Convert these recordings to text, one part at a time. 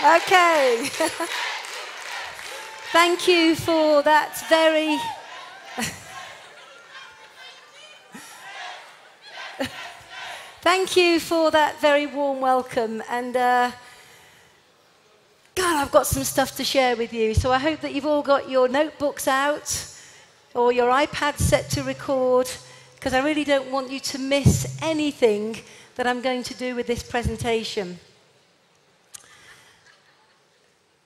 Okay. Thank you for that very... Thank you for that very warm welcome. And God, I've got some stuff to share with you. So I hope that you've all got your notebooks out or your iPad set to record, because I really don't want you to miss anything that I'm going to do with this presentation.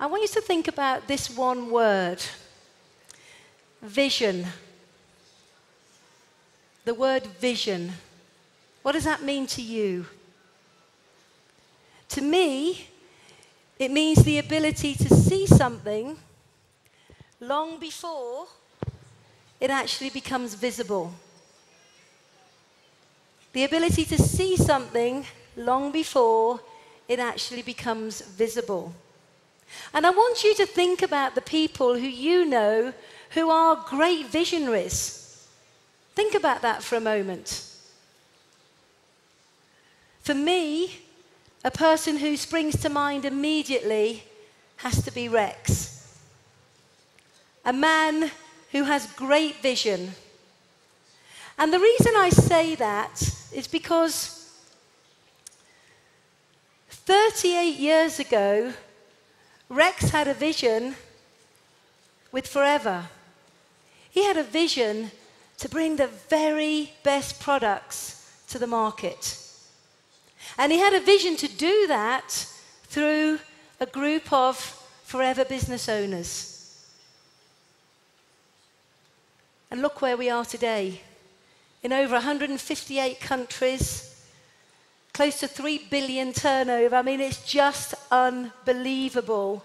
I want you to think about this one word, vision. The word vision. What does that mean to you? To me, it means the ability to see something long before it actually becomes visible. The ability to see something long before it actually becomes visible. And I want you to think about the people who you know who are great visionaries. Think about that for a moment. For me, a person who springs to mind immediately has to be Rex. A man who has great vision. And the reason I say that is because 38 years ago, Rex had a vision with Forever. He had a vision to bring the very best products to the market. And he had a vision to do that through a group of Forever business owners. And look where we are today. In over 158 countries, close to 3 billion turnover. I mean, it's just unbelievable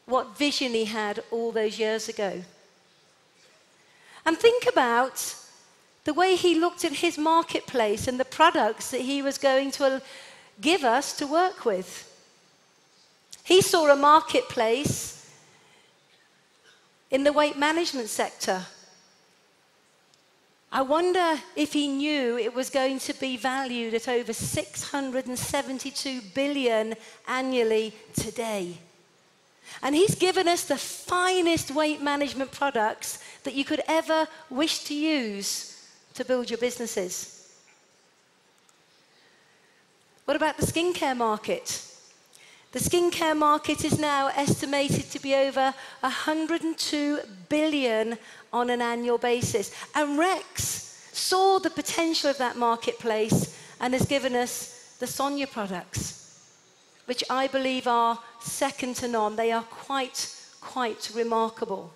what vision he had all those years ago. And think about the way he looked at his marketplace and the products that he was going to give us to work with. He saw a marketplace in the weight management sector. I wonder if he knew it was going to be valued at over 672 billion annually today. And he's given us the finest weight management products that you could ever wish to use to build your businesses. What about the skincare market? The skincare market is now estimated to be over 102 billion on an annual basis. And Rex saw the potential of that marketplace and has given us the Sonia products, which I believe are second to none. They are quite remarkable.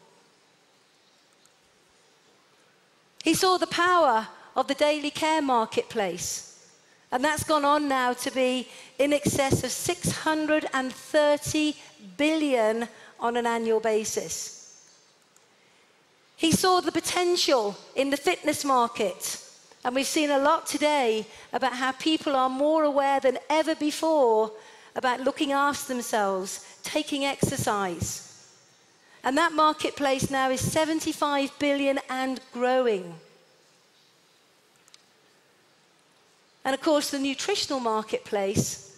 He saw the power of the daily care marketplace. And that's gone on now to be in excess of 630 billion on an annual basis. He saw the potential in the fitness market. And we've seen a lot today about how people are more aware than ever before about looking after themselves, taking exercise. And that marketplace now is 75 billion and growing. And of course, the nutritional marketplace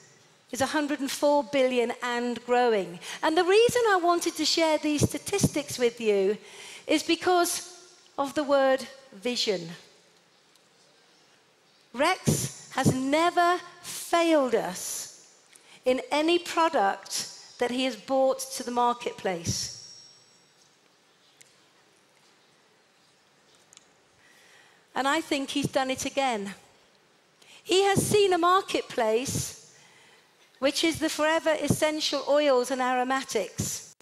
is 104 billion and growing. And the reason I wanted to share these statistics with you is because of the word vision. Rex has never failed us in any product that he has brought to the marketplace. And I think he's done it again. He has seen a marketplace, which is the Forever essential oils and aromatics.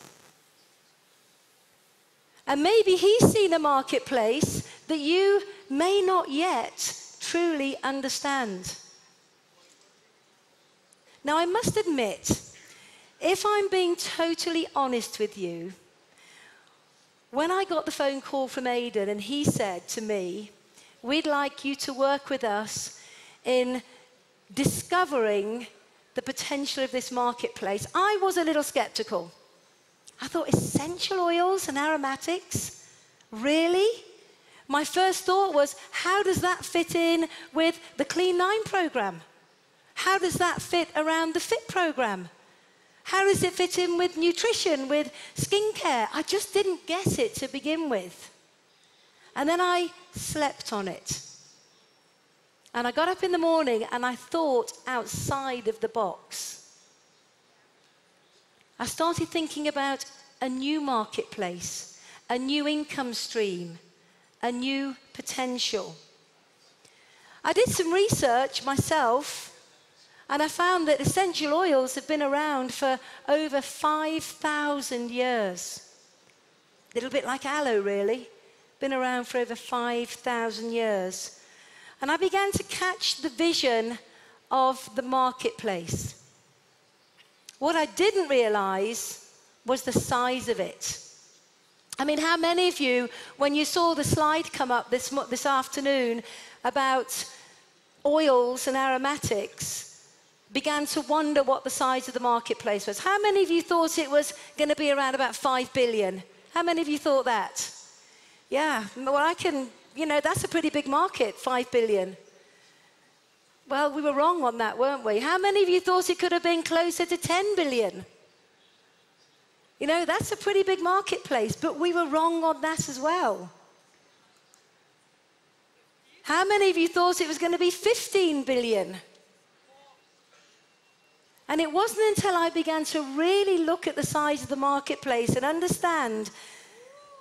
And maybe he's seen a marketplace that you may not yet truly understand. Now, I must admit, if I'm being totally honest with you, when I got the phone call from Aidan and he said to me, we'd like you to work with us in discovering the potential of this marketplace, I was a little skeptical. I thought, essential oils and aromatics? Really? My first thought was, how does that fit in with the Clean 9 program? How does that fit around the FIT program? How does it fit in with nutrition, with skincare? I just didn't get it to begin with. And then I slept on it. And I got up in the morning and I thought outside of the box. I started thinking about a new marketplace, a new income stream, a new potential. I did some research myself, and I found that essential oils have been around for over 5,000 years. A little bit like aloe, really. Been around for over 5,000 years. And I began to catch the vision of the marketplace. What I didn't realize was the size of it. I mean, how many of you, when you saw the slide come up this afternoon about oils and aromatics, began to wonder what the size of the marketplace was? How many of you thought it was going to be around about 5 billion? How many of you thought that? Yeah, well, that's a pretty big market, 5 billion. Well, we were wrong on that, weren't we? How many of you thought it could have been closer to 10 billion? That's a pretty big marketplace, but we were wrong on that as well. How many of you thought it was going to be 15 billion? And it wasn't until I began to really look at the size of the marketplace and understand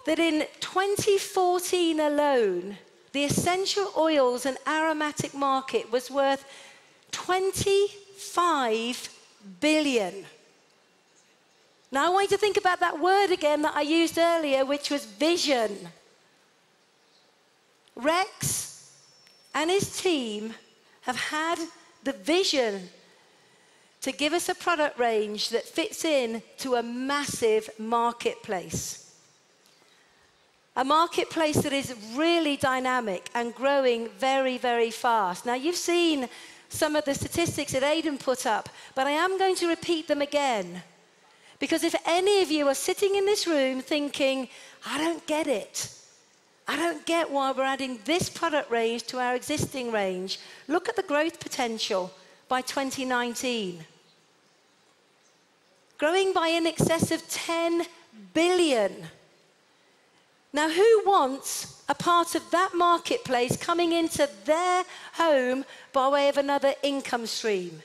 that in 2014 alone, the essential oils and aromatic market was worth 25 billion. Now I want you to think about that word again that I used earlier, which was vision. Rex and his team have had the vision to give us a product range that fits in to a massive marketplace. A marketplace that is really dynamic and growing very, very fast. Now, you've seen some of the statistics that Aidan put up, but I am going to repeat them again. Because if any of you are sitting in this room thinking, I don't get it. I don't get why we're adding this product range to our existing range. Look at the growth potential by 2019. Growing by in excess of 10 billion. Now, who wants a part of that marketplace coming into their home by way of another income stream?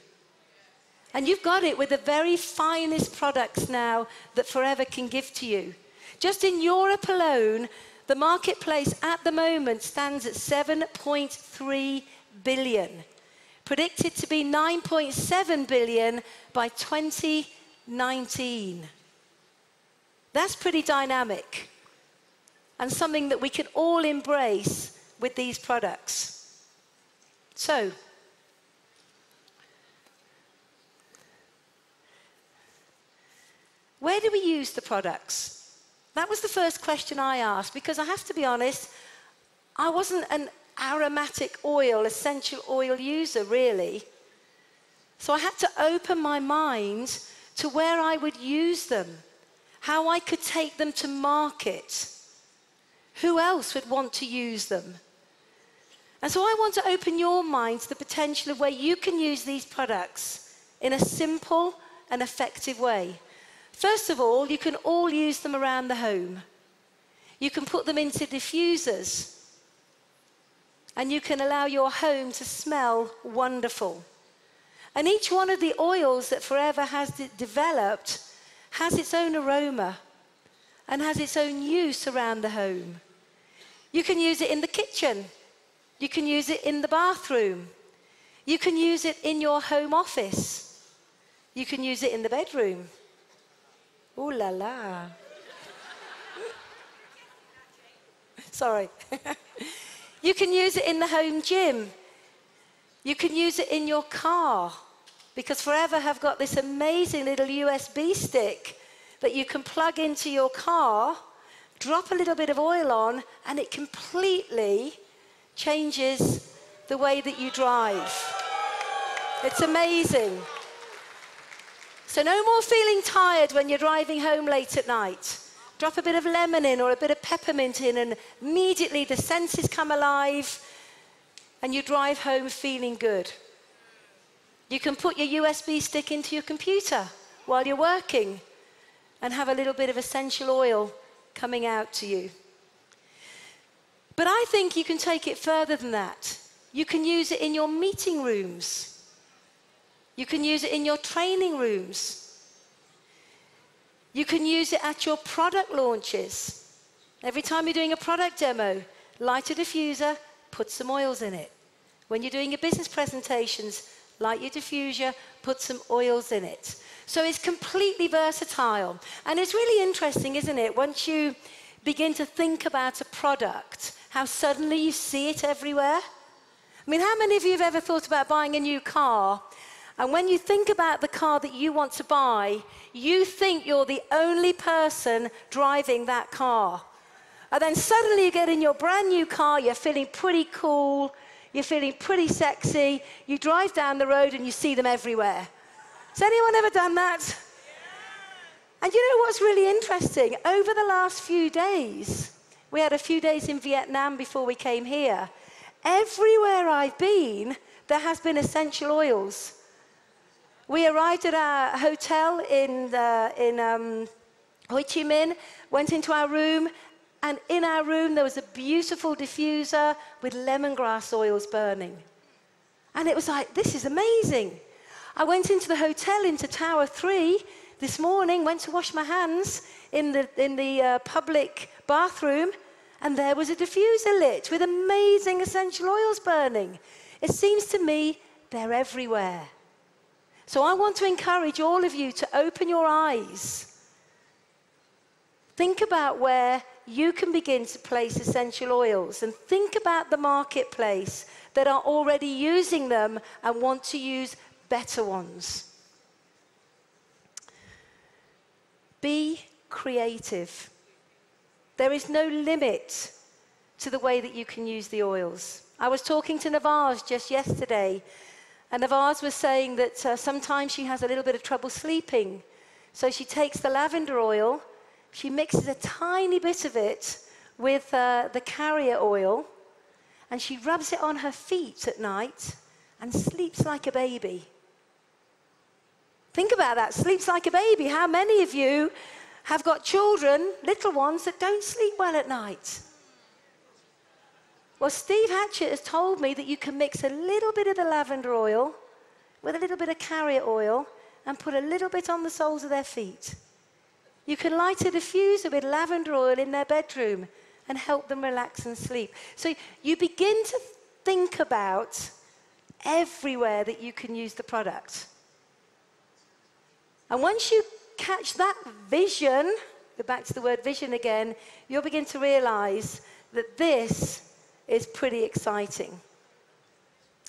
And you've got it with the very finest products now that Forever can give to you. Just in Europe alone, the marketplace at the moment stands at 7.3 billion. Predicted to be 9.7 billion by 2019. That's pretty dynamic. And something that we can all embrace with these products. So, where do we use the products? That was the first question I asked, because I have to be honest, I wasn't an aromatic oil, essential oil user, really. So I had to open my mind to where I would use them, how I could take them to market. Who else would want to use them? And so I want to open your mind to the potential of where you can use these products in a simple and effective way. First of all, you can all use them around the home. You can put them into diffusers. And you can allow your home to smell wonderful. And each one of the oils that Forever has developed has its own aroma and has its own use around the home. You can use it in the kitchen. You can use it in the bathroom. You can use it in your home office. You can use it in the bedroom. Ooh la la. Sorry. You can use it in the home gym. You can use it in your car, because Forever have got this amazing little USB stick that you can plug into your car, drop a little bit of oil on, and it completely changes the way that you drive. It's amazing. So no more feeling tired when you're driving home late at night. Drop a bit of lemon in or a bit of peppermint in, and immediately the senses come alive and you drive home feeling good. You can put your USB stick into your computer while you're working and have a little bit of essential oil coming out to you. But I think you can take it further than that. You can use it in your meeting rooms. You can use it in your training rooms. You can use it at your product launches. Every time you're doing a product demo, light a diffuser, put some oils in it. When you're doing your business presentations, light your diffuser, put some oils in it. So it's completely versatile. And it's really interesting, isn't it? Once you begin to think about a product, how suddenly you see it everywhere. I mean, how many of you have ever thought about buying a new car? And when you think about the car that you want to buy, you think you're the only person driving that car. And then suddenly you get in your brand new car, you're feeling pretty cool, you're feeling pretty sexy, you drive down the road and you see them everywhere. Has anyone ever done that? And you know what's really interesting? Over the last few days, we had a few days in Vietnam before we came here. Everywhere I've been, there has been essential oils. We arrived at our hotel in Ho Chi Minh, went into our room, and in our room there was a beautiful diffuser with lemongrass oils burning. And it was like, this is amazing. I went into the hotel, into Tower 3 this morning, went to wash my hands in the public bathroom, and there was a diffuser lit with amazing essential oils burning. It seems to me they're everywhere. So I want to encourage all of you to open your eyes. Think about where you can begin to place essential oils, and think about the marketplace that are already using them and want to use better ones. Be creative. There is no limit to the way that you can use the oils. I was talking to Navaz just yesterday, and Navaz was saying that sometimes she has a little bit of trouble sleeping. So she takes the lavender oil, she mixes a tiny bit of it with the carrier oil, and she rubs it on her feet at night and sleeps like a baby. Think about that, sleeps like a baby. How many of you have got children, little ones, that don't sleep well at night? Well, Steve Hatchett has told me that you can mix a little bit of the lavender oil with a little bit of carrier oil and put a little bit on the soles of their feet. You can light a diffuser with lavender oil in their bedroom and help them relax and sleep. So you begin to think about everywhere that you can use the product. And once you catch that vision, go back to the word vision again, you'll begin to realize that this is pretty exciting.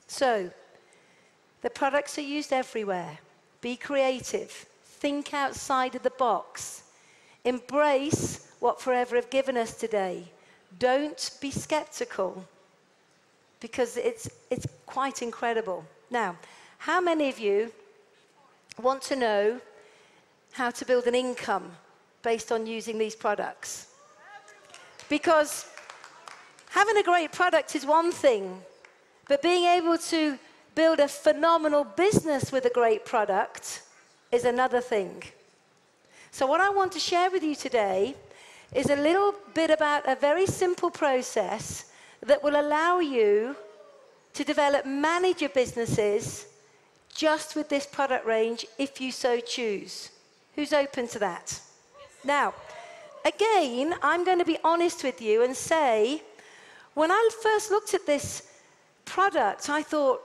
So, the products are used everywhere. Be creative. Think outside of the box. Embrace what Forever have given us today. Don't be skeptical, because it's quite incredible. Now, how many of you want to know how to build an income based on using these products? Because having a great product is one thing, but being able to build a phenomenal business with a great product is another thing. So what I want to share with you today is a little bit about a very simple process that will allow you to develop, manage your businesses just with this product range if you so choose. Who's open to that? Now, again, I'm going to be honest with you and say, when I first looked at this product, I thought,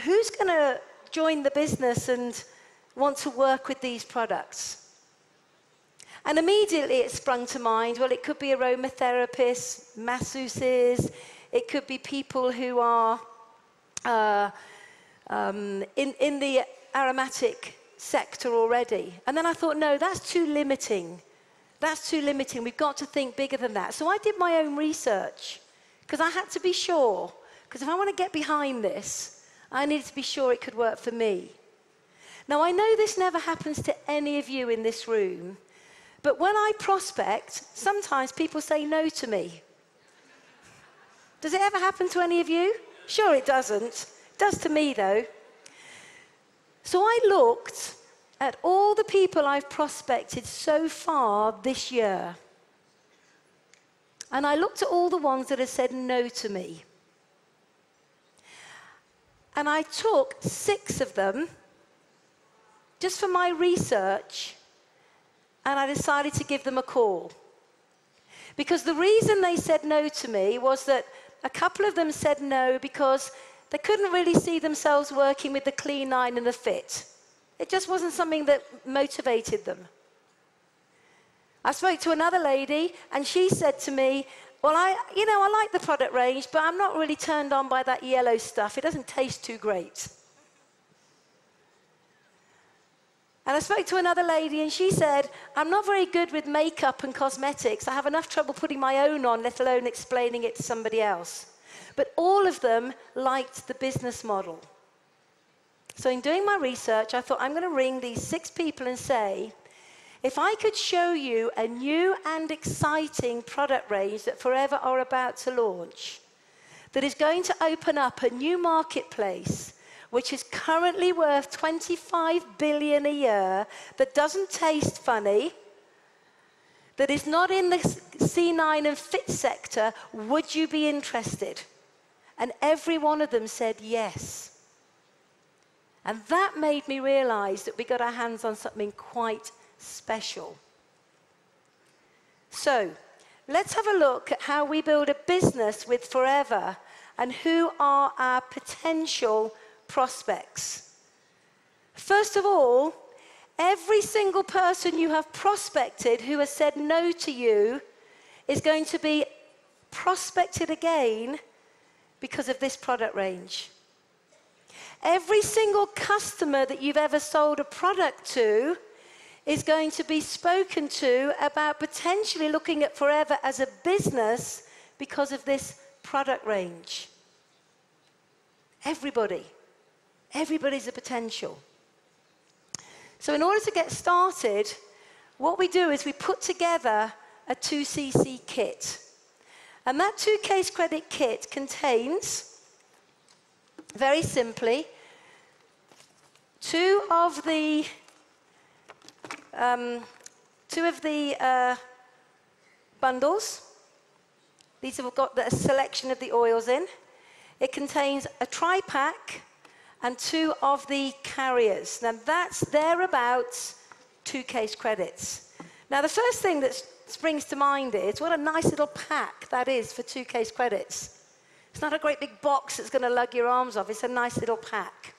who's going to join the business and want to work with these products? And immediately it sprung to mind, well, it could be aromatherapists, masseuses, it could be people who are in the aromatic sector already. And then I thought, no, that's too limiting. That's too limiting. We've got to think bigger than that. So I did my own research, because I had to be sure. Because if I want to get behind this, I needed to be sure it could work for me. Now, I know this never happens to any of you in this room, but when I prospect, sometimes people say no to me. Does it ever happen to any of you? Sure it doesn't. It does to me, though. So I looked at all the people I've prospected so far this year. And I looked at all the ones that have said no to me. And I took 6 of them just for my research, and I decided to give them a call. Because the reason they said no to me was that a couple of them said no because they couldn't really see themselves working with the clean line and the fit. It just wasn't something that motivated them. I spoke to another lady, and she said to me, well, I like the product range, but I'm not really turned on by that yellow stuff. It doesn't taste too great. And I spoke to another lady, and she said, I'm not very good with makeup and cosmetics. I have enough trouble putting my own on, let alone explaining it to somebody else. But all of them liked the business model. So in doing my research, I thought, I'm going to ring these 6 people and say, if I could show you a new and exciting product range that Forever are about to launch, that is going to open up a new marketplace, which is currently worth 25 billion a year, that doesn't taste funny, that is not in the C9 and fit sector, would you be interested? And every one of them said yes. And that made me realize that we got our hands on something quite special. So, let's have a look at how we build a business with Forever and who are our potential prospects. First of all, every single person you have prospected who has said no to you is going to be prospected again because of this product range. Every single customer that you've ever sold a product to is going to be spoken to about potentially looking at Forever as a business because of this product range. Everybody. Everybody's a potential. So in order to get started, what we do is we put together a 2cc kit. And that 2 case credit kit contains, very simply, 2 of the bundles. These have got a selection of the oils in. It contains a tri-pack and 2 of the carriers. Now that's thereabouts 2 case credits. Now the first thing that springs to mind is what a nice little pack that is for 2 case credits. It's not a great big box that's going to lug your arms off. It's a nice little pack.